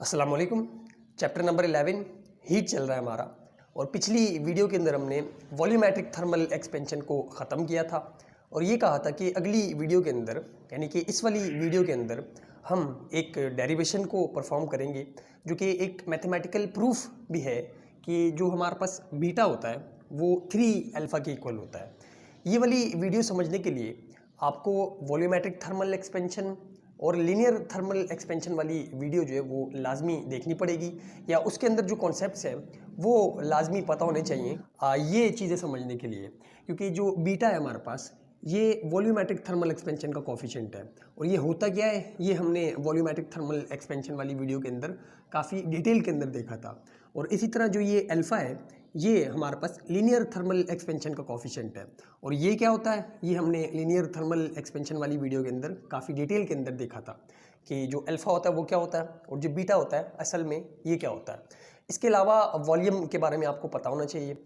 अस्सलाम वालेकुम। Chapter number 11 heat चल रहा है हमारा। और पिछली वीडियो के अंदर हमने वॉल्यूमेट्रिक थर्मल एक्सपेंशन को ख़त्म किया था और ये कहा था कि अगली वीडियो के अंदर यानी कि इस वाली वीडियो के अंदर हम एक डेरिवेशन को परफॉर्म करेंगे जो कि एक मैथमेटिकल प्रूफ भी है कि जो हमारे पास बीटा होता है वो 3 अल्फ़ा के इक्वल होता है। ये वाली वीडियो समझने के लिए आपको वॉल्यूमेट्रिक थर्मल एक्सपेंशन और लीनियर थर्मल एक्सपेंशन वाली वीडियो जो है वो लाजमी देखनी पड़ेगी या उसके अंदर जो कॉन्सेप्ट्स हैं वो लाजमी पता होने चाहिए ये चीज़ें समझने के लिए, क्योंकि जो बीटा है हमारे पास ये वॉल्यूमेट्रिक थर्मल एक्सपेंशन का कोफिशिएंट है। और ये होता क्या है ये हमने वॉल्यूमेट्रिक थर्मल एक्सपेंशन वाली वीडियो के अंदर काफ़ी डिटेल के अंदर देखा था। और इसी तरह जो ये अल्फ़ा है ये हमारे पास लीनियर थर्मल एक्सपेंशन का कोफिशिएंट है। और ये क्या होता है ये हमने लीनियर थर्मल एक्सपेंशन वाली वीडियो के अंदर काफ़ी डिटेल के अंदर देखा था कि जो अल्फ़ा होता है वो क्या होता है और जो बीटा होता है असल में ये क्या होता है। इसके अलावा वॉल्यूम के बारे में आपको पता होना चाहिए।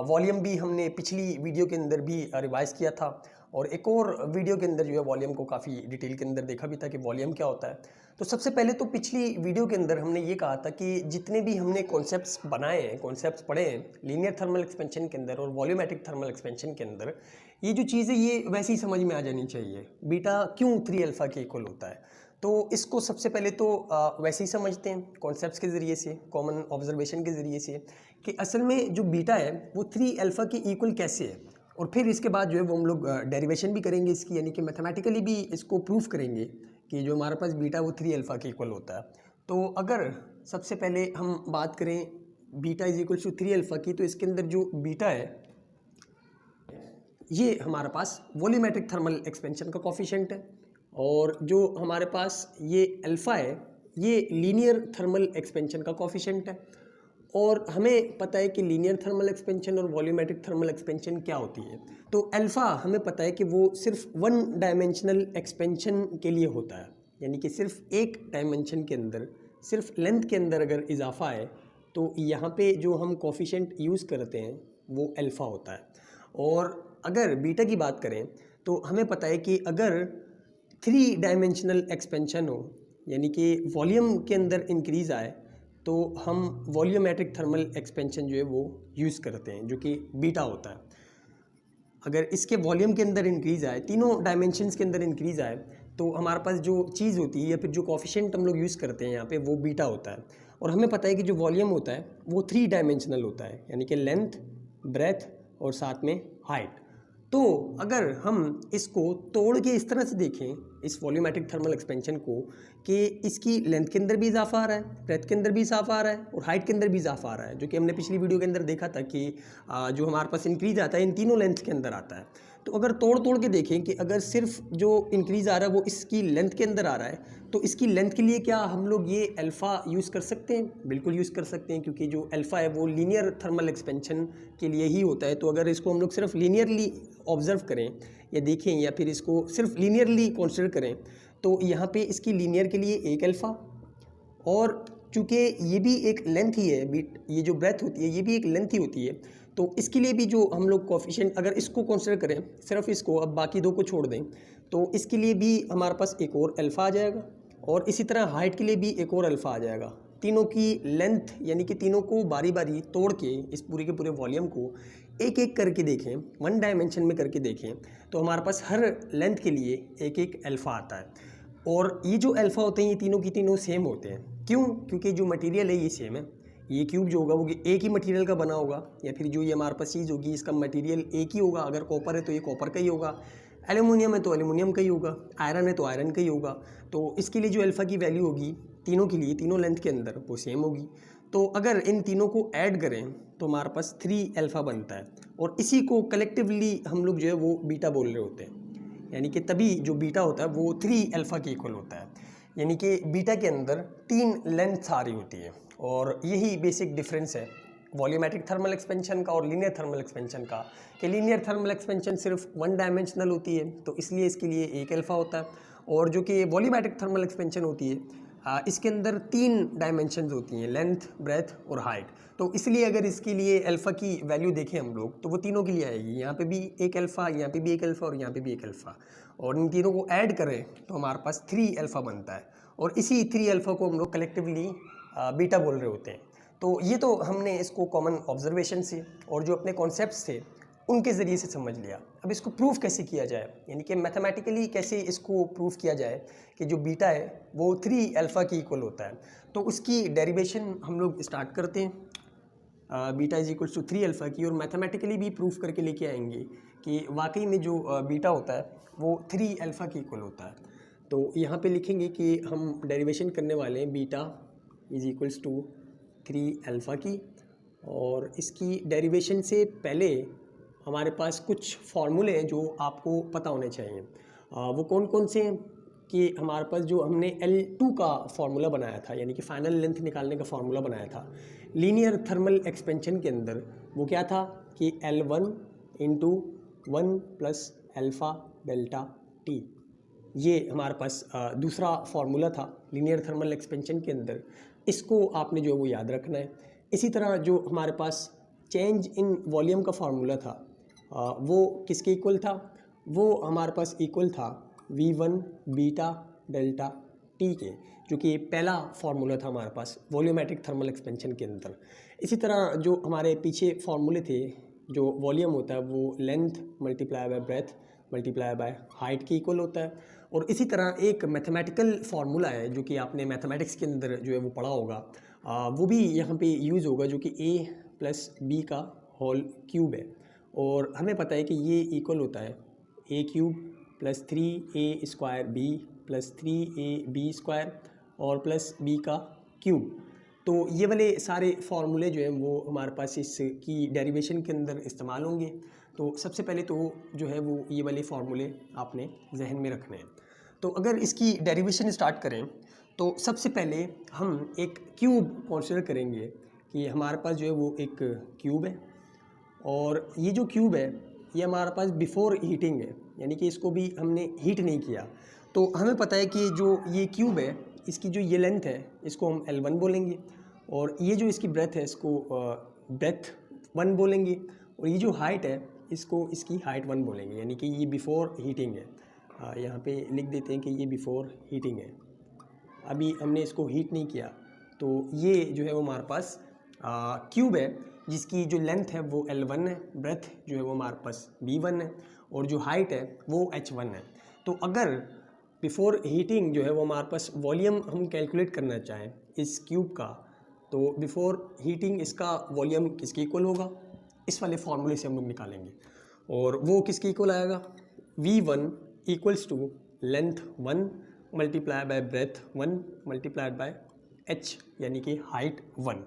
वॉल्यूम भी हमने पिछली वीडियो के अंदर भी रिवाइज़ किया था और एक और वीडियो के अंदर जो है वॉल्यूम को काफ़ी डिटेल के अंदर देखा भी था कि वॉल्यूम क्या होता है। तो सबसे पहले तो पिछली वीडियो के अंदर हमने ये कहा था कि जितने भी हमने कॉन्सेप्ट्स बनाए हैं, कॉन्सेप्ट्स पढ़े हैं लीनियर थर्मल एक्सपेंशन के अंदर और वॉल्यूमेट्रिक थर्मल एक्सपेंशन के अंदर, ये जो चीज़ है ये वैसे ही समझ में आ जानी चाहिए। बीटा क्यों 3 अल्फ़ा के इक्वल होता है, तो इसको सबसे पहले तो वैसे ही समझते हैं कॉन्सेप्ट्स के ज़रिए से, कॉमन ऑब्जर्वेशन के ज़रिए से कि असल में जो बीटा है वो 3 अल्फ़ा के इक्वल कैसे है। और फिर इसके बाद जो है वो हम लोग डेरिवेशन भी करेंगे इसकी, यानी कि मैथमेटिकली भी इसको प्रूफ करेंगे कि जो हमारे पास बीटा वो 3 अल्फ़ा के इक्वल होता है। तो अगर सबसे पहले हम बात करें beta is equal to 3 alpha की, तो इसके अंदर जो बीटा है ये हमारे पास वॉल्यूमेट्रिक थर्मल एक्सपेंशन का कोफिशिएंट है और जो हमारे पास ये अल्फ़ा है ये लीनियर थर्मल एक्सपेंशन का कोफिशिएंट है। और हमें पता है कि लीनियर थर्मल एक्सपेंशन और वॉल्यूमेट्रिक थर्मल एक्सपेंशन क्या होती है। तो अल्फ़ा हमें पता है कि वो सिर्फ 1 डायमेंशनल एक्सपेंशन के लिए होता है, यानी कि सिर्फ एक डायमेंशन के अंदर सिर्फ लेंथ के अंदर अगर इजाफा है तो यहाँ पे जो हम कोफिशिएंट यूज़ करते हैं वो अल्फ़ा होता है। और अगर बीटा की बात करें तो हमें पता है कि अगर 3 डायमेंशनल एक्सपेंशन हो यानी कि वॉल्यूम के अंदर इंक्रीज़ आए तो हम वॉल्यूमेट्रिक थर्मल एक्सपेंशन जो है वो यूज़ करते हैं जो कि बीटा होता है। अगर इसके वॉल्यूम के अंदर इंक्रीज़ आए, तीनों डायमेंशंस के अंदर इंक्रीज़ आए, तो हमारे पास जो चीज़ होती है या फिर जो कोफिशिएंट हम लोग यूज़ करते हैं यहाँ पे वो बीटा होता है। और हमें पता है कि जो वॉल्यूम होता है वो 3 डायमेंशनल होता है, यानी कि लेंथ, ब्रेथ और साथ में हाइट। तो अगर हम इसको तोड़ के इस तरह से देखें इस वॉल्यूमेट्रिक थर्मल एक्सपेंशन को कि इसकी लेंथ के अंदर भी इजाफा आ रहा है, ब्रेथ के अंदर भी इजाफा आ रहा है और हाइट के अंदर भी इजाफा आ रहा है, जो कि हमने पिछली वीडियो के अंदर देखा था कि जो हमारे पास इंक्रीज आता है इन तीनों लेंथ के अंदर आता है। तो अगर तोड़ तोड़ के देखें कि अगर सिर्फ जो इंक्रीज़ आ रहा है वो इसकी लेंथ के अंदर आ रहा है तो इसकी लेंथ के लिए क्या हम लोग ये अल्फ़ा यूज़ कर सकते हैं? बिल्कुल यूज़ कर सकते हैं, क्योंकि जो अल्फ़ा है वो लीनियर थर्मल एक्सपेंशन के लिए ही होता है। तो अगर इसको हम लोग सिर्फ लीनियरली ऑब्ज़र्व करें या देखें या फिर इसको सिर्फ लीनियरली कंसिडर करें तो यहाँ पे इसकी लीनियर के लिए एक अल्फ़ा, और चूँकि ये भी एक लेंथ ही है, ये जो ब्रेथ होती है ये भी एक लेंथ ही होती है, तो इसके लिए भी जो हम लोग कोफिशिएंट अगर इसको कंसिडर करें सिर्फ इसको, अब बाकी दो को छोड़ दें, तो इसके लिए भी हमारे पास एक और अल्फ़ा आ जाएगा और इसी तरह हाइट के लिए भी एक और अल्फ़ा आ जाएगा। तीनों की लेंथ यानी कि तीनों को बारी बारी तोड़ के इस पूरे के पूरे वॉल्यूम को एक एक करके देखें, 1 डायमेंशन में करके देखें, तो हमारे पास हर लेंथ के लिए एक एक अल्फ़ा आता है। और ये जो अल्फ़ा होते हैं ये तीनों की तीनों सेम होते हैं। क्यों? क्योंकि जो मटेरियल है ये सेम है। ये क्यूब जो होगा वो एक ही मटेरियल का बना होगा, या फिर जो ये हमारे पास चीज़ होगी इसका मटेरियल एक ही होगा। अगर कॉपर है तो ये कॉपर का ही होगा, एल्युमिनियम है तो एल्युमिनियम का ही होगा, आयरन है तो आयरन का ही होगा। तो इसके लिए जो अल्फ़ा की वैल्यू होगी तीनों के लिए, तीनों लेंथ के अंदर वो सेम होगी। तो अगर इन तीनों को ऐड करें तो हमारे पास 3 अल्फ़ा बनता है और इसी को कलेक्टिवली हम लोग जो है वो बीटा बोल रहे होते हैं। यानी कि तभी जो बीटा होता है वो 3 अल्फ़ा के इक्वल होता है, यानी कि बीटा के अंदर 3 लेंथ आ रही होती है। और यही बेसिक डिफरेंस है वॉल्यूमेट्रिक थर्मल एक्सपेंशन का और लीनियर थर्मल एक्सपेंशन का, कि लीनियर थर्मल एक्सपेंशन सिर्फ 1 डायमेंशनल होती है तो इसलिए इसके लिए एक अल्फ़ा होता है, और जो कि वॉल्यूमेट्रिक थर्मल एक्सपेंशन होती है इसके अंदर 3 डायमेंशंस होती हैं, लेंथ, ब्रेथ और हाइट। तो इसलिए अगर इसके लिए अल्फ़ा की वैल्यू देखें हम लोग तो वो तीनों के लिए आएगी। यहाँ पे भी एक अल्फ़ा, यहाँ पे भी एक अल्फ़ा और यहाँ पे भी एक अल्फ़ा, और इन तीनों को ऐड करें तो हमारे पास 3 अल्फ़ा बनता है, और इसी 3 अल्फ़ा को हम लोग कलेक्टिवली बीटा बोल रहे होते हैं। तो ये तो हमने इसको कॉमन ऑब्जर्वेशन से और जो अपने कॉन्सेप्ट्स थे उनके ज़रिए से समझ लिया। अब इसको प्रूफ कैसे किया जाए, यानी कि मैथमेटिकली कैसे इसको प्रूफ किया जाए कि जो बीटा है वो 3 अल्फ़ा के इक्वल होता है। तो उसकी डेरिवेशन हम लोग स्टार्ट करते हैं beta is equals to 3 alpha की, और मैथमेटिकली भी प्रूफ करके लेके आएंगे कि वाकई में जो बीटा होता है वो 3 अल्फ़ा के इक्वल होता है। तो यहाँ पे लिखेंगे कि हम डेरिवेशन करने वाले हैं beta is equals to 3 alpha की, और इसकी डेरिवेशन से पहले हमारे पास कुछ फार्मूले हैं जो आपको पता होने चाहिए। वो कौन कौन से हैं कि हमारे पास जो हमने L2 का फार्मूला बनाया था, यानी कि फाइनल लेंथ निकालने का फार्मूला बनाया था लीनियर थर्मल एक्सपेंशन के अंदर, वो क्या था कि L1 into 1 plus alpha delta T. ये हमारे पास दूसरा फार्मूला था लीनियर थर्मल एक्सपेंशन के अंदर। इसको आपने जो है वो याद रखना है। इसी तरह जो हमारे पास चेंज इन वॉल्यूम का फार्मूला था वो किसके इक्वल था, वो हमारे पास इक्वल था V1 बीटा डेल्टा टी के, जो कि पहला फार्मूला था हमारे पास वॉल्यूमेट्रिक थर्मल एक्सपेंशन के अंदर। इसी तरह जो हमारे पीछे फार्मूले थे, जो वॉल्यूम होता है वो length multiply by breath multiply by height के इक्वल होता है। और इसी तरह एक मैथमेटिकल फार्मूला है जो कि आपने मैथमेटिक्स के अंदर जो है वो पढ़ा होगा, वो भी यहाँ पे यूज़ होगा, जो कि a प्लस बी का होल क्यूब है। और हमें पता है कि ये इक्वल होता है a cube plus 3a square b plus 3ab square और प्लस b का क्यूब। तो ये वाले सारे फार्मूले जो हैं वो हमारे पास इसकी डेरिवेशन के अंदर इस्तेमाल होंगे। तो सबसे पहले तो जो है वो ये वाले फार्मूले आपने जहन में रखने हैं। तो अगर इसकी डेरिवेशन स्टार्ट करें तो सबसे पहले हम एक क्यूब कंसीडर करेंगे कि हमारे पास जो है वो एक क्यूब है, और ये जो क्यूब है ये हमारे पास बिफोर हीटिंग है, यानी कि इसको भी हमने हीट नहीं किया। तो हमें पता है कि जो ये क्यूब है इसकी जो ये लेंथ है इसको हम L1 बोलेंगे, और ये जो इसकी ब्रेथ है इसको ब्रेथ 1 बोलेंगे, और ये जो हाइट है इसको इसकी हाइट 1 बोलेंगे, यानी कि ये बिफोर हीटिंग है। यहाँ पे लिख देते हैं कि ये बिफोर हीटिंग है, अभी हमने इसको हीट नहीं किया। तो ये जो है वो हमारे पास क्यूब है जिसकी जो लेंथ है वो L1 है, ब्रेथ जो है वो हमारे पास B1 है, और जो हाइट है वो H1 है। तो अगर बिफोर हीटिंग जो है वो हमारे पास वॉल्यूम हम कैलकुलेट करना चाहें इस क्यूब का, तो बिफोर हीटिंग इसका वॉल्यूम किसके इक्वल होगा, इस वाले फार्मूले से हम लोग निकालेंगे, और वो किसके इक्वल आएगा, V1 equals to length 1 multiply by breadth 1 multiplied by H, यानी कि हाइट 1।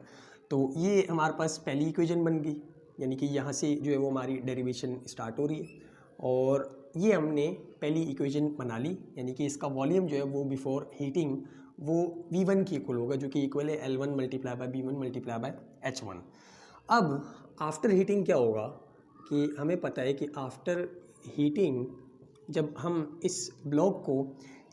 तो ये हमारे पास पहली इक्वेशन बन गई, यानी कि यहाँ से जो है वो हमारी डेरिवेशन स्टार्ट हो रही है, और ये हमने पहली इक्वेशन बना ली, यानी कि इसका वॉल्यूम जो है वो बिफोर हीटिंग वो V1 की इक्वल होगा, जो कि इक्वल है L1 multiply by B1 multiply by H1। अब आफ्टर हीटिंग क्या होगा कि हमें पता है कि आफ्टर हीटिंग जब हम इस ब्लॉक को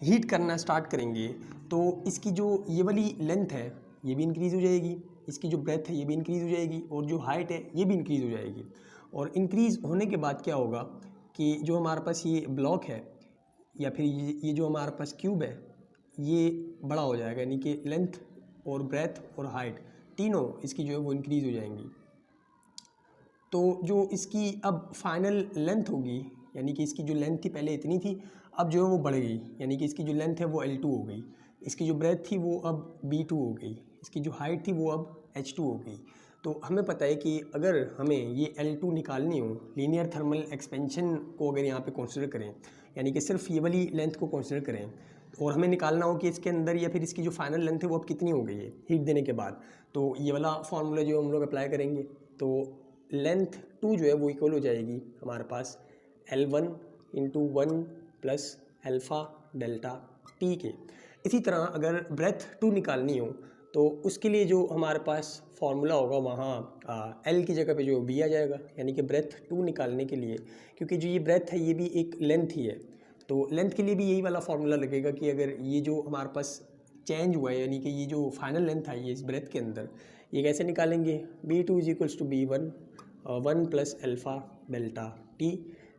हीट करना स्टार्ट करेंगे तो इसकी जो ये वाली लेंथ है ये भी इंक्रीज़ हो जाएगी, इसकी जो ब्रेथ है ये भी इंक्रीज़ हो जाएगी, और जो हाइट है ये भी इंक्रीज़ हो जाएगी। और इंक्रीज़ होने के बाद क्या होगा कि जो हमारे पास ये ब्लॉक है या फिर ये जो हमारे पास क्यूब है ये बड़ा हो जाएगा, यानी कि लेंथ और ब्रेथ और हाइट तीनों इसकी जो है वो इंक्रीज़ हो जाएंगी। तो जो इसकी अब फाइनल लेंथ होगी, यानी कि इसकी जो लेंथ थी पहले इतनी थी, अब जो है वो बढ़ गई, यानी कि इसकी जो लेंथ है वो L2 हो गई, इसकी जो ब्रेथ थी वो अब B2 हो गई, इसकी जो हाइट थी वो अब H2 हो गई। तो हमें पता है कि अगर हमें ये L2 निकालनी हो लीनियर थर्मल एक्सपेंशन को अगर यहाँ पे कंसिडर करें, यानी कि सिर्फ ये वाली लेंथ को कंसिडर करें, और हमें निकालना हो कि इसके अंदर या फिर इसकी जो फाइनल लेंथ है वो अब कितनी हो गई है हीट देने के बाद, तो ये वाला फार्मूला जो हम लोग अप्लाई करेंगे तो लेंथ 2 जो है वो इक्वल हो जाएगी हमारे पास L1 into 1 plus alpha delta T के। इसी तरह अगर ब्रेथ 2 निकालनी हो तो उसके लिए जो हमारे पास फार्मूला होगा वहाँ L की जगह पे जो B आ जाएगा, यानी कि ब्रेथ 2 निकालने के लिए, क्योंकि जो ये ब्रेथ है ये भी एक लेंथ ही है, तो लेंथ के लिए भी यही वाला फार्मूला लगेगा कि अगर ये जो हमारे पास चेंज हुआ है, यानी कि ये जो फाइनल लेंथ आई है इस ब्रेथ के अंदर, ये कैसे निकालेंगे, B2 is equals to B1 1 plus alpha delta T.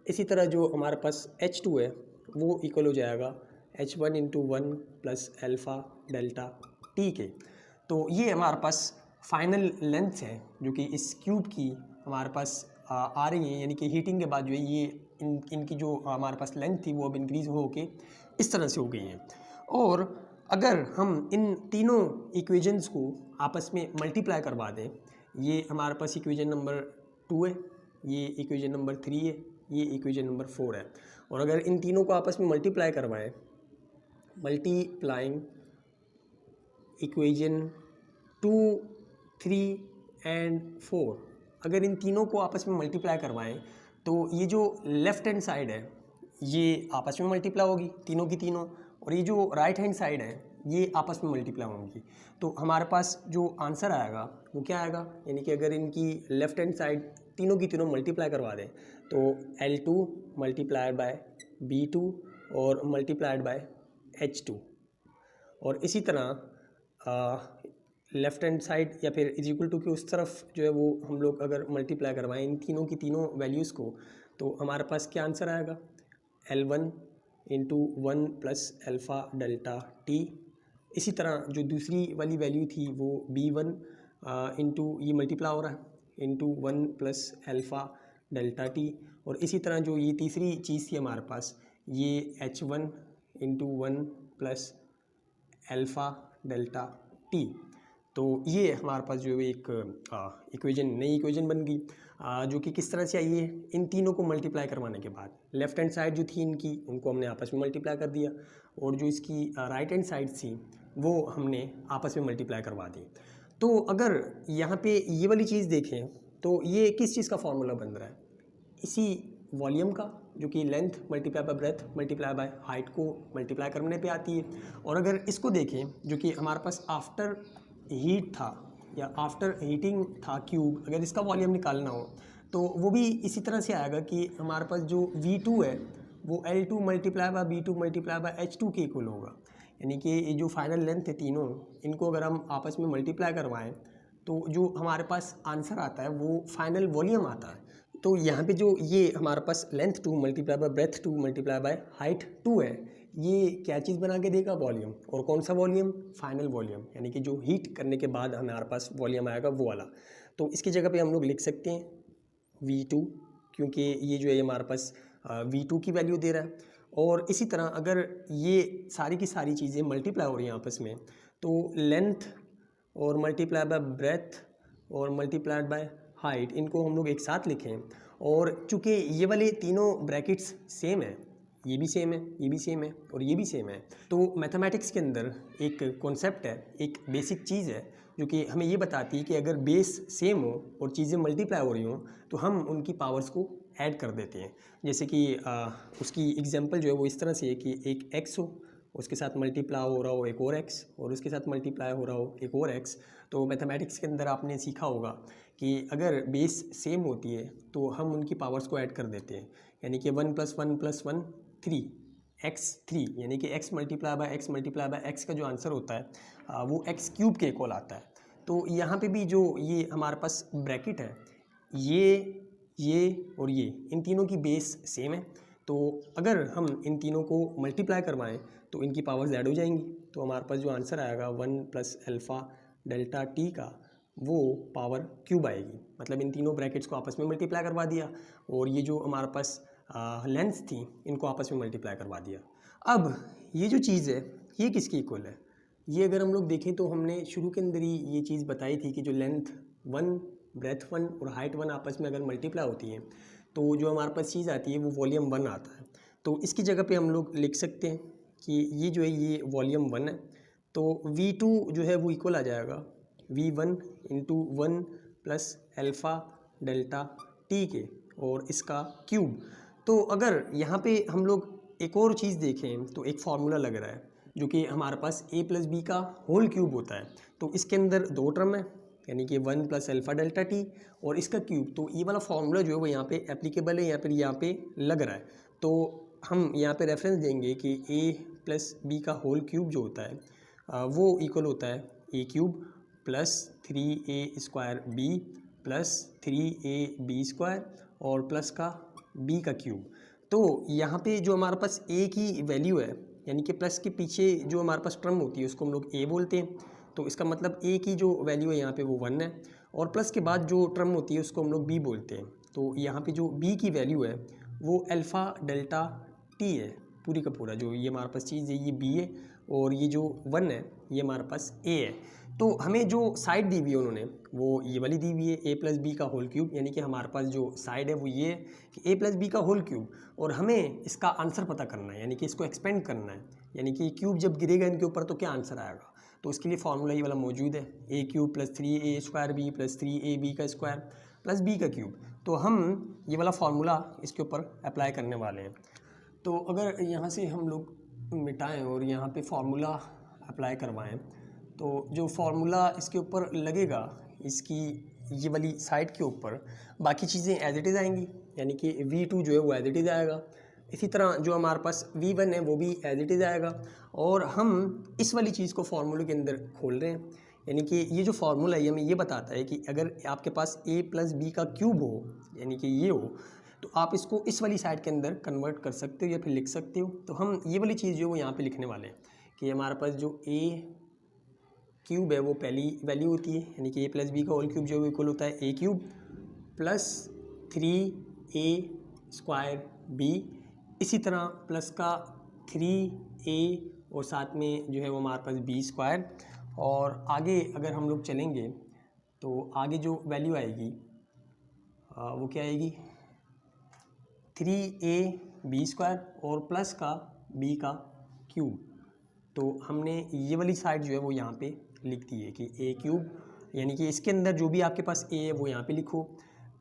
इसी तरह जो हमारे पास H2 है वो इक्वल हो जाएगा H1 into 1 plus alpha delta T के। तो ये हमारे पास फाइनल लेंथ है जो कि इस क्यूब की हमारे पास आ रही है, यानी कि हीटिंग के बाद जो है ये इनकी जो हमारे पास लेंथ थी वो अब इंक्रीज़ हो के इस तरह से हो गई है। और अगर हम इन तीनों इक्वेशंस को आपस में मल्टीप्लाई करवा दें, ये हमारे पास इक्वेशन नंबर 2 है, ये इक्वेशन नंबर 3 है, ये इक्वेशन नंबर 4 है, और अगर इन तीनों को आपस में मल्टीप्लाई करवाएं, मल्टीप्लाइंग इक्वेशन 2, 3 एंड 4, अगर इन तीनों को आपस में मल्टीप्लाई करवाएं तो ये जो लेफ़्ट हैंड साइड है ये आपस में मल्टीप्लाई होगी तीनों की तीनों, और ये जो राइट हैंड साइड है ये आपस में मल्टीप्लाई होंगी। तो हमारे पास जो आंसर आएगा वो क्या आएगा, यानी कि अगर इनकी लेफ़्ट हैंड साइड तीनों की तीनों मल्टीप्लाई करवा दें तो L2 मल्टीप्लाइड बाय B2 और मल्टीप्लाइड बाय H2, और इसी तरह लेफ़्ट हैंड साइड या फिर इज इक्वल टू की उस तरफ जो है वो हम लोग अगर मल्टीप्लाई करवाएं इन तीनों की तीनों वैल्यूज़ को, तो हमारे पास क्या आंसर आएगा, L1 into 1 plus alpha delta T. इसी तरह जो दूसरी वाली वैल्यू थी वो B1 इंटू ये मल्टीप्लाई हो रहा है into 1 plus alpha delta T, और इसी तरह जो ये तीसरी चीज़ थी हमारे पास ये H1 into 1 plus alpha delta T. तो ये हमारे पास जो है एक इक्वेशन नई इक्वेशन बन गई, जो कि किस तरह से आई है, इन तीनों को मल्टीप्लाई करवाने के बाद लेफ़्ट हैंड साइड जो थी इनकी उनको हमने आपस में मल्टीप्लाई कर दिया, और जो इसकी राइट हैंड साइड थी वो हमने आपस में मल्टीप्लाई करवा दी। तो अगर यहाँ पे ये वाली चीज़ देखें तो ये किस चीज़ का फॉर्मूला बन रहा है, इसी वॉल्यूम का, जो कि length multiply by breath multiply by height को मल्टीप्लाई करने पे आती है। और अगर इसको देखें जो कि हमारे पास आफ्टर हीट था या आफ्टर हीटिंग था क्यूब, अगर इसका वॉल्यूम निकालना हो तो वो भी इसी तरह से आएगा कि हमारे पास जो V2 है वो L2 multiply by B2 multiply by H2 के इक्वल होगा, यानी कि ये जो फाइनल लेंथ है तीनों इनको अगर हम आपस में मल्टीप्लाई करवाएं तो जो हमारे पास आंसर आता है वो फाइनल वॉल्यूम आता है। तो यहाँ पे जो ये हमारे पास length 2 multiply by breadth 2 multiply by height 2 है, ये क्या चीज़ बना के देगा, वॉल्यूम। और कौन सा वॉल्यूम, फाइनल वॉल्यूम, यानी कि जो हीट करने के बाद हमारे पास वॉल्यूम आएगा वो वाला। तो इसकी जगह पे हम लोग लिख सकते हैं V2, क्योंकि ये जो है हमारे पास V2 की वैल्यू दे रहा है। और इसी तरह अगर ये सारी की सारी चीज़ें मल्टीप्लाई हो रही हैं आपस में, तो लेंथ और मल्टीप्लाई बाय ब्रेथ और मल्टीप्लाइड बाय हाइट इनको हम लोग एक साथ लिखें, और चूँकि ये वाले तीनों ब्रैकेट्स सेम है, ये भी सेम है, ये भी सेम है और ये भी सेम है, तो मैथमेटिक्स के अंदर एक कॉन्सेप्ट है, एक बेसिक चीज़ है जो कि हमें ये बताती है कि अगर बेस सेम हो और चीज़ें मल्टीप्लाई हो रही हों तो हम उनकी पावर्स को ऐड कर देते हैं। जैसे कि उसकी एग्जांपल जो है वो इस तरह से है कि एक x हो, उसके साथ मल्टीप्लाई हो रहा हो एक और x, और उसके साथ मल्टीप्लाई हो रहा हो एक और x। तो मैथमेटिक्स के अंदर आपने सीखा होगा कि अगर बेस सेम होती है तो हम उनकी पावर्स को ऐड कर देते हैं, यानी कि 1 + 1 + 1 3 x3, यानी कि x मल्टीप्लाई बाय x का जो आंसर होता है वो x³ के इक्वल आता है। तो यहाँ पे भी जो ये हमारे पास ब्रैकेट है ये और ये इन तीनों की बेस सेम है, तो अगर हम इन तीनों को मल्टीप्लाई करवाएं तो इनकी पावर्स ऐड हो जाएंगी। तो हमारे पास जो आंसर आएगा 1 प्लस अल्फ़ा डेल्टा टी का वो पावर क्यूब आएगी, मतलब इन तीनों ब्रैकेट्स को आपस में मल्टीप्लाई करवा दिया और ये जो हमारे पास लेंथ थी इनको आपस में मल्टीप्लाई करवा दिया। अब ये जो चीज़ है ये किसकी इक्वल है, ये अगर हम लोग देखें तो हमने शुरू के अंदर ही ये चीज़ बताई थी कि जो लेंथ 1 ब्रेथ 1 और हाइट 1 आपस में अगर मल्टीप्लाई होती है तो जो हमारे पास चीज़ आती है वो वॉल्यूम 1 आता है। तो इसकी जगह पे हम लोग लिख सकते हैं कि ये जो है ये वॉल्यूम 1 है, तो V2 जो है वो इक्वल आ जाएगा V1 into 1 plus alpha delta T के और इसका क्यूब। तो अगर यहाँ पे हम लोग एक और चीज़ देखें तो एक फार्मूला लग रहा है जो कि हमारे पास a + b का होल क्यूब होता है। तो इसके अंदर दो टर्म है, यानी कि 1 प्लस अल्फ़ा डेल्टा टी और इसका क्यूब। तो ये वाला फार्मूला जो है वो यहाँ पे एप्लीकेबल है, यहाँ पे लग रहा है। तो हम यहाँ पे रेफरेंस देंगे कि a + b का होल क्यूब जो होता है वो इक्वल होता है A cube plus 3a² B plus 3ab² और प्लस का बी का क्यूब। तो यहाँ पे जो हमारे पास ए की वैल्यू है, यानी कि प्लस के पीछे जो हमारे पास टर्म होती है उसको हम लोग ए बोलते हैं। तो इसका मतलब ए की जो वैल्यू है यहाँ पे वो 1 है, और प्लस के बाद जो टर्म होती है उसको हम लोग बी बोलते हैं। तो यहाँ पे जो बी की वैल्यू है वो अल्फ़ा डेल्टा टी है, पूरी का पूरा जो ये हमारे पास चीज़ है ये बी है, और ये जो 1 है ये हमारे पास ए है। तो हमें जो साइड दी हुई है उन्होंने वो ये वाली दी हुई है ए प्लस बी का होल क्यूब, यानी कि हमारे पास जो साइड है वो ये है कि ए प्लस बी का होल क्यूब, और हमें इसका आंसर पता करना है, यानी कि इसको एक्सपेंड करना है, यानी कि क्यूब जब गिरेगा इनके ऊपर तो क्या आंसर आएगा। तो उसके लिए फार्मूला ये वाला मौजूद है, A cube plus 3a² B plus 3ab का स्क्वायर प्लस बी का क्यूब। तो हम ये वाला फार्मूला इसके ऊपर अप्लाई करने वाले हैं। तो अगर यहाँ से हम लोग मिटाएं और यहाँ पे फार्मूला अप्लाई करवाएं, तो जो फार्मूला इसके ऊपर लगेगा इसकी ये वाली साइड के ऊपर, बाकी चीज़ें एज इट इज़ आएंगी, यानी कि V2 जो है वो एज इट इज़ आएगा। इसी तरह जो हमारे पास V1 है वो भी एज इट इज़ आएगा, और हम इस वाली चीज़ को फार्मूले के अंदर खोल रहे हैं, यानी कि ये जो फार्मूला है हमें ये बताता है कि अगर आपके पास a प्लस बी का क्यूब हो, यानी कि ये हो, तो आप इसको इस वाली साइड के अंदर कन्वर्ट कर सकते हो या फिर लिख सकते हो। तो हम ये वाली चीज़ जो है वो यहाँ पे लिखने वाले हैं कि हमारे पास जो a क्यूब है वो पहली वैल्यू होती है, यानी कि a प्लस बी का होल क्यूब जो है इक्वल होता है a cube plus 3a² B, इसी तरह प्लस का 3a और साथ में जो है वो हमारे पास b²। और आगे अगर हम लोग चलेंगे तो आगे जो वैल्यू आएगी वो क्या आएगी 3ab² और प्लस का b का क्यूब। तो हमने ये वाली साइड जो है वो यहाँ पे लिख दी है कि a क्यूब, यानी कि इसके अंदर जो भी आपके पास a है वो यहाँ पे लिखो,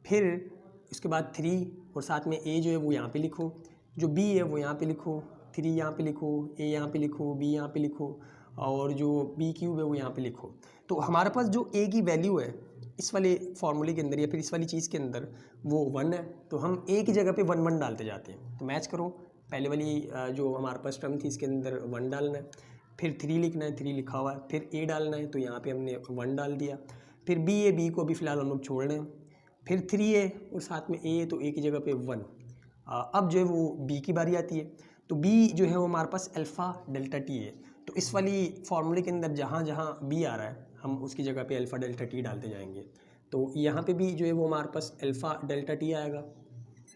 फिर इसके बाद 3 और साथ में a जो है वो यहाँ पे लिखो, जो b है वो यहाँ पे लिखो, 3 यहाँ पे लिखो, a यहाँ पे लिखो, b यहाँ पे लिखो, और जो b क्यूब है वो यहाँ पे लिखो। तो हमारे पास जो a की वैल्यू है इस वाले फार्मूले के अंदर या फिर इस वाली चीज़ के अंदर वो 1 है, तो हम a की जगह पे 1 1 डालते जाते हैं। तो मैच करो, पहले वाली जो हमारे पास टर्म थी इसके अंदर 1 डालना है, फिर 3 लिखना है, 3 लिखा हुआ है, फिर a डालना है तो यहाँ पे हमने 1 डाल दिया, फिर b है, b को अभी फ़िलहाल हम लोग छोड़ रहे हैं, फिर 3 है और साथ में a है तो a की जगह पे 1। अब जो है वो b की बारी आती है, तो b जो है वो हमारे पास अल्फ़ा डेल्टा टी है। तो इस वाली फार्मूले के अंदर जहाँ जहाँ b आ रहा है हम उसकी जगह पे अल्फ़ा डेल्टा टी डालते जाएंगे। तो यहाँ पे भी जो है वो हमारे पास अल्फ़ा डेल्टा टी आएगा,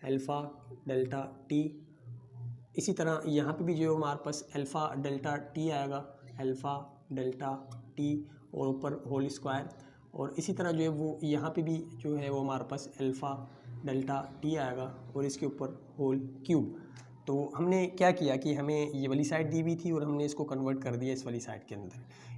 अल्फ़ा डेल्टा टी। इसी तरह यहाँ पे भी जो है हमारे पास अल्फ़ा डेल्टा टी आएगा, अल्फ़ा डेल्टा टी और ऊपर होल स्क्वायर। और इसी तरह जो है वो यहाँ पे भी जो है वो हमारे पास अल्फ़ा डेल्टा टी आएगा और इसके ऊपर होल क्यूब। तो हमने क्या किया कि हमें ये वाली साइड दी हुई थी और हमने इसको कन्वर्ट कर दिया इस वाली साइड के अंदर।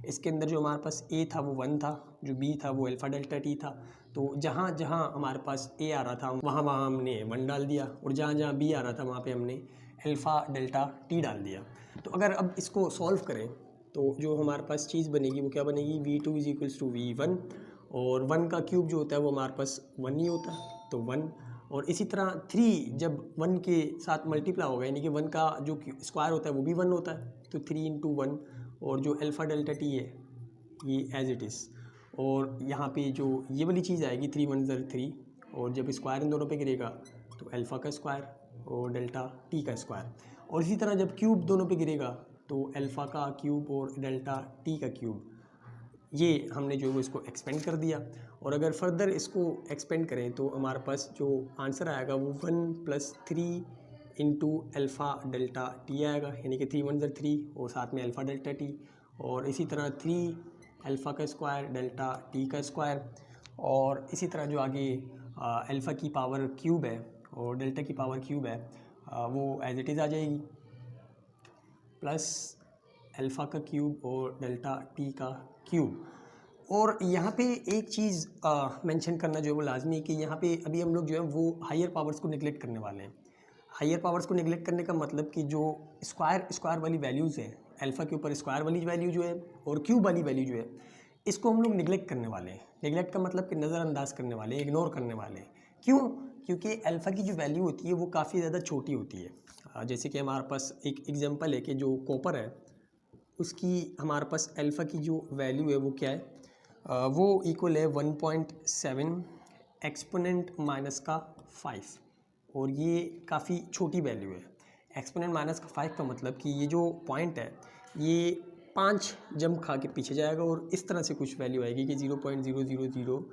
इसके अंदर जो हमारे पास a था वो 1 था, जो b था वो अल्फ़ा डेल्टा टी था। तो जहाँ जहाँ हमारे पास a आ रहा था वहाँ वहाँ हमने 1 डाल दिया, और जहाँ जहाँ b आ रहा था वहाँ पे हमने अल्फ़ा डेल्टा टी डाल दिया। तो अगर अब इसको सॉल्व करें तो जो हमारे पास चीज़ बनेगी वो क्या बनेगी, v2 is equals to v1, और 1 का क्यूब जो होता है वो हमारे पास 1 ही होता है तो 1। और इसी तरह 3 जब 1 के साथ मल्टीप्लाई होगा, यानी कि 1 का जो स्क्वायर होता है वो भी 1 होता है, तो 3 इंटू 1, और जो अल्फ़ा डेल्टा टी है ये एज इट इज़। और यहाँ पे जो ये वाली चीज़ आएगी 3 1 3, और जब स्क्वायर इन दोनों पे गिरेगा तो अल्फ़ा का स्क्वायर और डेल्टा टी का स्क्वायर। और इसी तरह जब क्यूब दोनों पे गिरेगा तो अल्फ़ा का क्यूब और डेल्टा टी का क्यूब। ये हमने जो है इसको एक्सपेंड कर दिया, और अगर फर्दर इसको एक्सपेंड करें तो हमारे पास जो आंसर आएगा वो 1 + 3 इंटू अल्फ़ा डेल्टा टी आएगा, यानी कि 3 1 3 और साथ में अल्फ़ा डेल्टा टी, और इसी तरह 3 अल्फ़ा का स्क्वायर डेल्टा टी का स्क्वायर, और इसी तरह जो आगे अल्फ़ा की पावर क्यूब है और डेल्टा की पावर क्यूब है वो एज इट इज़ आ जाएगी, प्लस अल्फ़ा का क्यूब और डेल्टा टी का क्यूब। और यहाँ पे एक चीज़ मेंशन करना जो है वो लाजमी है कि यहाँ पे अभी हम लोग जो है वो हायर पावर्स को निगलेक्ट करने वाले हैं। हायर पावर्स को निगलेक्ट करने का मतलब कि जो स्क्वायर वाली वैल्यूज़ हैं, अल्फ़ा के ऊपर स्क्वायर वाली वैल्यू जो है और क्यूब वाली वैल्यू जो है, इसको हम लोग निगलेक्ट करने वाले हैं। निगलेक्ट का मतलब कि नज़रअंदाज करने वाले हैं, इग्नोर करने वाले हैं। क्यों? क्योंकि अल्फ़ा की जो वैल्यू होती है वो काफ़ी ज़्यादा छोटी होती है। जैसे कि हमारे पास एक एग्जांपल है कि जो कॉपर है उसकी हमारे पास अल्फ़ा की जो वैल्यू है वो क्या है, वो इक्वल है 1.7 एक्सपोनेंट माइनस का 5, और ये काफ़ी छोटी वैल्यू है। एक्सपोनेंट माइनस का 5 का मतलब कि ये जो पॉइंट है ये 5 जंप खा के पीछे जाएगा और इस तरह से कुछ वैल्यू आएगी कि 0.000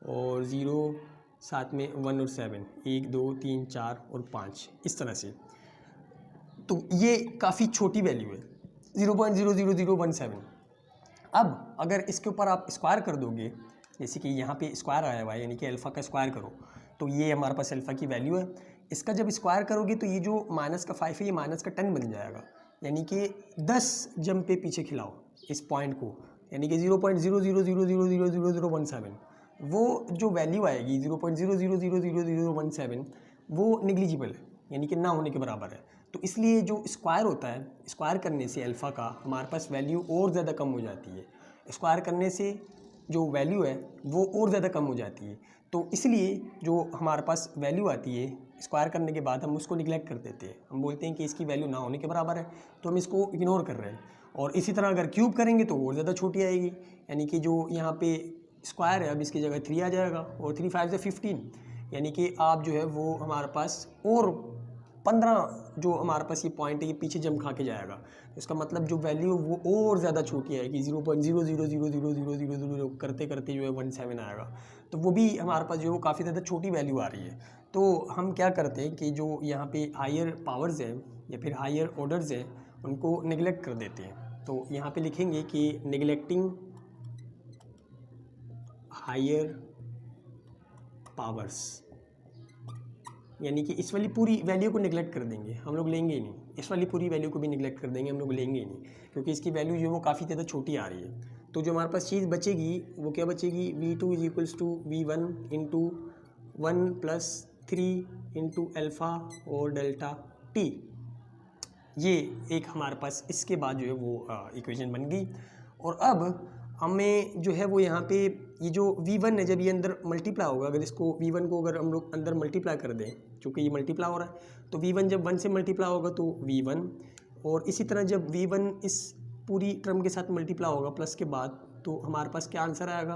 और 0 साथ में 1 और 7, 1 2 3 4 और 5 इस तरह से। तो ये काफ़ी छोटी वैल्यू है 0.00017। अब अगर इसके ऊपर आप स्क्वायर कर दोगे, जैसे कि यहाँ पे स्क्वायर आया हुआ है यानी कि अल्फ़ा का स्क्वायर करो, तो ये हमारे पास अल्फ़ा की वैल्यू है। इसका जब स्क्वायर करोगे तो ये जो माइनस का 5 है ये माइनस का 10 बन जाएगा, यानी कि 10 जंप पे पीछे खिलाओ इस पॉइंट को, यानी कि 0.000000017 वो जो वैल्यू आएगी 0.0000017 वो निग्लिजिबल है, यानी कि ना होने के बराबर है। तो इसलिए जो स्क्वायर होता है, स्क्वायर करने से अल्फ़ा का हमारे पास वैल्यू और ज़्यादा कम हो जाती है। स्क्वायर करने से जो वैल्यू है वो और ज़्यादा कम हो जाती है। तो इसलिए जो हमारे पास वैल्यू आती है स्क्वायर करने के बाद हम उसको निगलेक्ट कर देते हैं, हम बोलते हैं कि इसकी वैल्यू ना होने के बराबर है, तो हम इसको इग्नोर कर रहे हैं। और इसी तरह अगर क्यूब करेंगे तो और ज़्यादा छोटी आएगी, यानी कि जो यहाँ पे स्क्वायर है अब इसकी जगह 3 आ जाएगा, और 3 5 से 15, यानी कि आप जो है वो हमारे पास और 15 जो हमारे पास ये पॉइंट है ये पीछे जंप खा के जाएगा। इसका मतलब जो वैल्यू वो और ज़्यादा छोटी आएगी, 0.0000000 करते करते जो है 17 आएगा। तो वो भी हमारे पास जो है वो काफ़ी ज़्यादा छोटी वैल्यू आ रही है। तो हम क्या करते हैं कि जो यहाँ पे हायर पावर्स हैं या फिर हायर ऑर्डर्स हैं उनको निगलेक्ट कर देते हैं। तो यहाँ पे लिखेंगे कि निगलेक्टिंग हायर पावर्स, यानी कि इस वाली पूरी वैल्यू को निगलेक्ट कर देंगे, हम लोग लेंगे ही नहीं। इस वाली पूरी वैल्यू को भी निगलेक्ट कर देंगे, हम लोग लेंगे ही नहीं, क्योंकि इसकी वैल्यू जो है वो काफ़ी ज़्यादा छोटी आ रही है। तो जो हमारे पास चीज़ बचेगी वो क्या बचेगी, v2 is equals to V1 into 1+3 into alpha और डेल्टा टी। ये एक हमारे पास इसके बाद जो है वो इक्वेशन बन गई। और अब हमें जो है वो यहाँ पे ये जो V1 है जब ये अंदर मल्टीप्लाई होगा, अगर इसको V1 को अगर हम लोग अंदर मल्टीप्लाई कर दें, चूँकि ये मल्टीप्लाई हो रहा है तो V1 जब 1 से मल्टीप्लाई होगा तो V1, और इसी तरह जब V1 इस पूरी टर्म के साथ मल्टीप्लाई होगा प्लस के बाद, तो हमारे पास क्या आंसर आएगा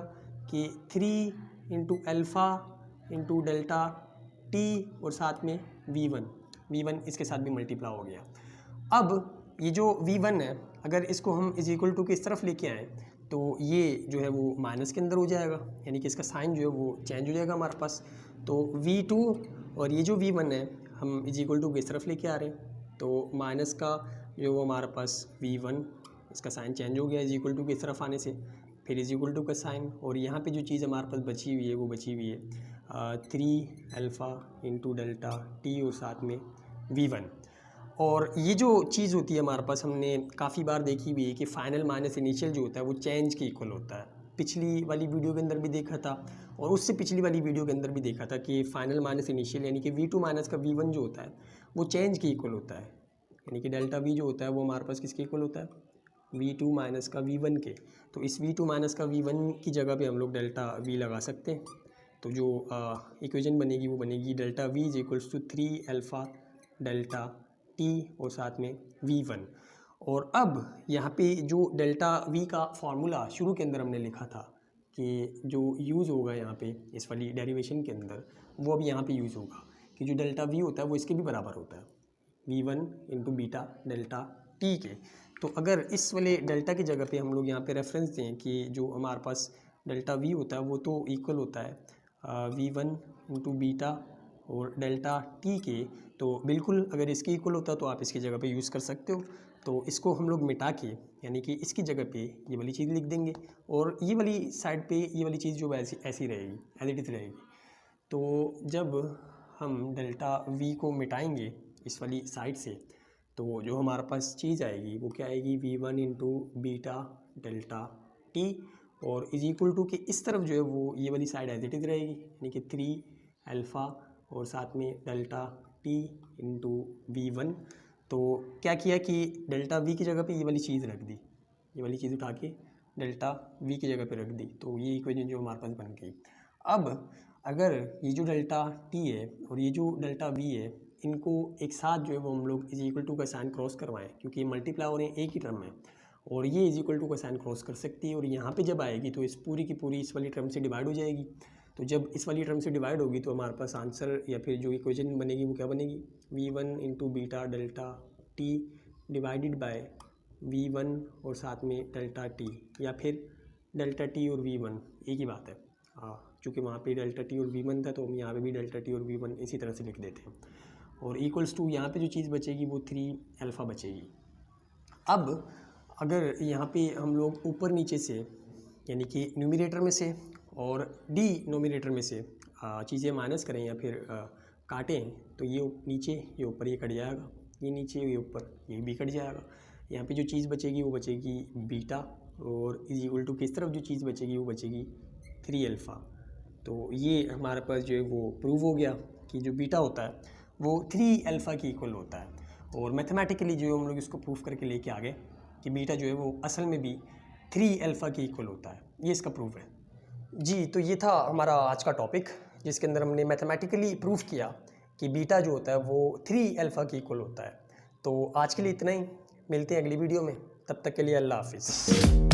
कि 3 into alpha into delta T और साथ में V1 इसके साथ भी मल्टीप्लाई हो गया। अब ये जो V1 है अगर इसको हम इज इक्वल टू के इस तरफ लेके आएँ तो ये जो है वो माइनस के अंदर हो जाएगा, यानी कि इसका साइन जो है वो चेंज हो जाएगा हमारे पास। तो V2 और ये जो V1 है हम इज इक्वल टू के इस तरफ लेके आ रहे हैं, तो माइनस का जो वो हमारे पास V1 इसका साइन चेंज हो गया इज इक्वल टू के इस तरफ आने से, फिर इज इक्वल टू का साइन, और यहाँ पे जो चीज़ हमारे पास बची हुई है वो बची हुई है 3 अल्फ़ा इंटू डेल्टा टी और साथ में V1। और ये जो चीज़ होती है हमारे पास हमने काफ़ी बार देखी हुई है कि फाइनल माइनस इनिशियल जो होता है वो चेंज के इक्वल होता है। पिछली वाली वीडियो के अंदर भी देखा था और उससे पिछली वाली वीडियो के अंदर भी देखा था कि फाइनल माइनस इनिशियल यानी कि V2 माइनस का V1 जो होता है वो चेंज के इक्वल होता है, यानी कि डेल्टा V जो होता है वो हमारे पास किसके इक्वल होता है, V2 माइनस का V1 के। तो इस V2 माइनस का V1 की जगह पे हम लोग डेल्टा V लगा सकते हैं। तो जो इक्वेशन बनेगी वो बनेगी delta V is equals to 3 alpha delta T और साथ में V1। और अब यहाँ पे जो डेल्टा V का फार्मूला शुरू के अंदर हमने लिखा था कि जो यूज़ होगा यहाँ पे इस वाली डेरिवेशन के अंदर वो अब यहाँ पे यूज़ होगा कि जो डेल्टा V होता है वो इसके भी बराबर होता है V1 into beta delta T के। तो अगर इस वाले डेल्टा की जगह पे हम लोग यहाँ पे रेफरेंस दें कि जो हमारे पास डेल्टा V होता है वो तो इक्वल होता है V1 इंटू बीटा और डेल्टा टी के, तो बिल्कुल अगर इसके इक्वल होता तो आप इसकी जगह पे यूज़ कर सकते हो। तो इसको हम लोग मिटा के यानी कि इसकी जगह पे ये वाली चीज़ लिख देंगे और ये वाली साइड पे ये वाली चीज़ जो ऐसी ऐसी रहेगी, एज इट इज़ रहेगी। तो जब हम डेल्टा V को मिटाएंगे इस वाली साइड से तो जो हमारे पास चीज़ आएगी वो क्या आएगी, V1 into beta delta T और इज इक्वल टू के इस तरफ जो है वो ये वाली साइड एज इट इज़ रहेगी, यानी कि 3 अल्फ़ा और साथ में डेल्टा टी इंटू V1। तो क्या किया कि डेल्टा V की जगह पे ये वाली चीज़ रख दी, ये वाली चीज़ उठा के डेल्टा V की जगह पे रख दी, तो ये इक्वेशन जो हमारे पास बन गई। अब अगर ये जो डेल्टा T है और ये जो डेल्टा V है इनको एक साथ जो है वो हम लोग इज इक्वल टू का साइन क्रॉस करवाएं, क्योंकि ये मल्टीप्लाई हो रहे हैं एक ही टर्म में, और ये इज इक्वल टू का साइन क्रॉस कर सकती है, और यहाँ पे जब आएगी तो इस पूरी की पूरी इस वाली टर्म से डिवाइड हो जाएगी। तो जब इस वाली टर्म से डिवाइड होगी तो हमारे पास आंसर या फिर जो इक्वेशन बनेगी वो क्या बनेगी, v1 into beta delta T divided by v1 और साथ में डेल्टा टी, या फिर डेल्टा टी और v1 एक ही बात है। चूँकि वहाँ पे डेल्टा टी और v1 था तो हम यहाँ पे भी डेल्टा टी और v1 इसी तरह से लिख देते हैं। और इक्वल्स टू यहाँ पे जो चीज़ बचेगी वो 3 अल्फ़ा बचेगी। अब अगर यहाँ पे हम लोग ऊपर नीचे से यानी कि न्यूमरेटर में से और डिनोमिनेटर में से चीज़ें माइनस करें या फिर काटें तो ये नीचे ये ऊपर ये कट जाएगा, ये नीचे ये ऊपर ये भी कट जाएगा। यहाँ पे जो चीज़ बचेगी वो बचेगी बीटा, और इज इक्वल टू किस तरफ जो चीज़ बचेगी वो बचेगी 3 अल्फ़ा। तो ये हमारे पास जो है वो प्रूव हो गया कि जो बीटा होता है वो 3 अल्फ़ा के इक्वल होता है। और मैथमेटिकली जो है हम लोग इसको प्रूफ करके लेके आ गए कि बीटा जो है वो असल में भी 3 अल्फ़ा के इक्वल होता है, ये इसका प्रूफ है जी। तो ये था हमारा आज का टॉपिक जिसके अंदर हमने मैथमेटिकली प्रूफ किया कि बीटा जो होता है वो 3 अल्फ़ा के इक्वल होता है। तो आज के लिए इतना ही, मिलते हैं अगली वीडियो में, तब तक के लिए अल्लाह हाफिज़।